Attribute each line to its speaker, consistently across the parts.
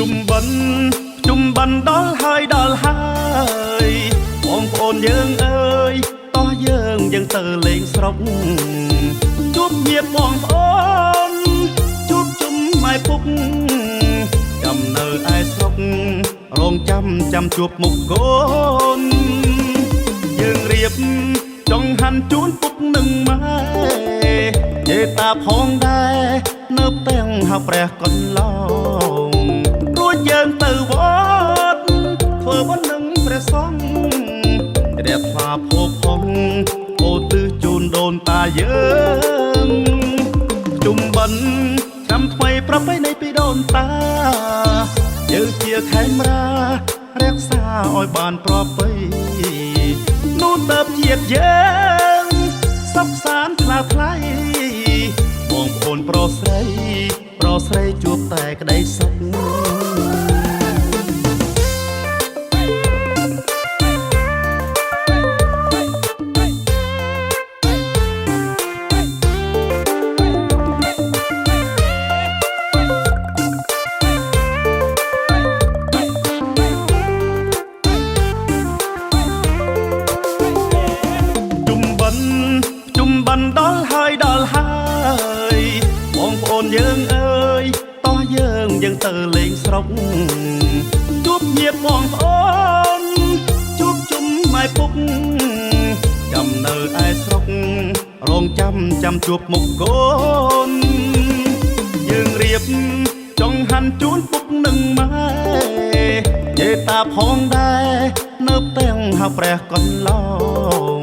Speaker 1: ជុំបិណ្ឌដល់ហើយបងប្អូនយើងអើយតោះយើងទៅលេងស្រុកជួបញាតិបងប្អូនជួបជុំម៉ែពុកចាំនៅឯស្រុករងចាំជួបមុខកូនយើងរៀបចង់ហាន់ជូនពុកនឹងម៉ែយេតាផងដែរនៅផ្ទាំងហៅព្រះកន្លងរួចយើងទៅវត្តធ្វើបុណ្យនឹងព្រះសង្ឃរៀបថ្វាភពផងអូទិសជូនដូនតាយើងជុំបិណ្ឌឆ្នាំថ្មីប្រពៃណីពីដូនតាយើងជាខេមរារក្សាឲ្យបានប្រពៃនោះទៅជាតិយើងសុខសាន្តថ្លាថ្លៃបងប្អូនប្រុសស្រីជួបតែក្តីសុខដល់ហើយបងប្អូនយើងអើយតោះយើងទៅលេងស្រុកជួបញាតិបងប្អូនជួបជុំម៉ែពុកចាំនៅឯស្រុករងចាំជួបមុខកូនយើងរៀបចង់ហាន់ជូនពុកនឹងម៉ែយេតាផងដែរនៅផ្ទាំងហៅព្រះកន្លង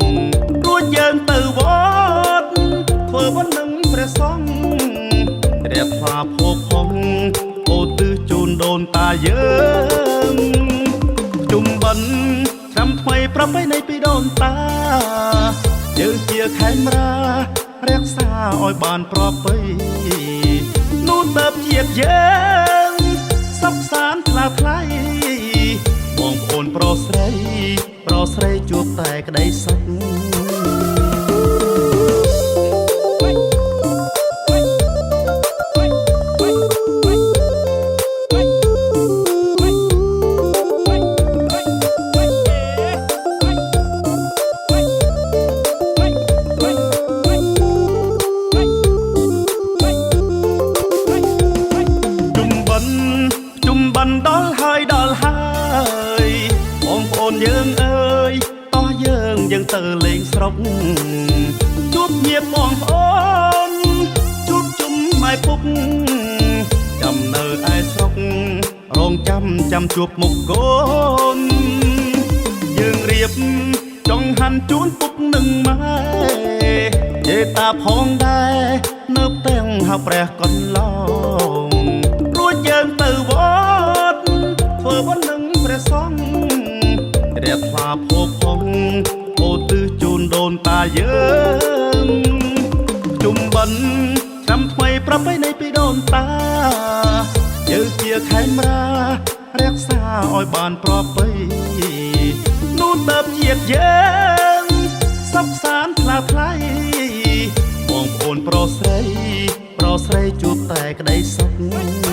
Speaker 1: រួចយើងទៅវត្តធ្វើបុណ្យនឹងព្រះសង្ឃរៀបថ្វាភពផងអូទិសជូនដូនតាយើងជុំបិណ្ឌឆ្នាំថ្មីប្រពៃណីពីដូនតាយើងជាខេមរារក្សាឲ្យបានប្រពៃនោះទៅជាតិយើងសុខសាន្តថ្លាថ្លៃបងប្អូនប្រុសស្រីជួបតែក្តីសុខជុំបិណ្ឌដល់ហើយបងប្អូនយើងអើយតោះយើងទៅលេងស្រុកជួបញាតិបងប្អូនជួបជុំម៉ែពុកចាំនៅឯស្រុករងចាំជួបមុខកូនយើងរៀបចង់ហាន់ជូនពុកនឹងម៉ែយេតាផងដែរនៅផ្ទាំងហៅព្រះកន្លងរួចយើងទៅវត្តធ្វើបុណ្យនឹងព្រះសង្ឃរៀបថ្វាភពផងអូទិសជូនដូនតាយើងជុំបិណ្ឌឆ្នាំថ្មីប្រពៃណីពីដូនតាយើងជាខេមរារក្សាឲ្យបានប្រពៃនោះទៅជាតិយើងសុខសាន្តថ្លាថ្លៃបងប្អូនប្រុសស្រីជួបតែក្តីសុខ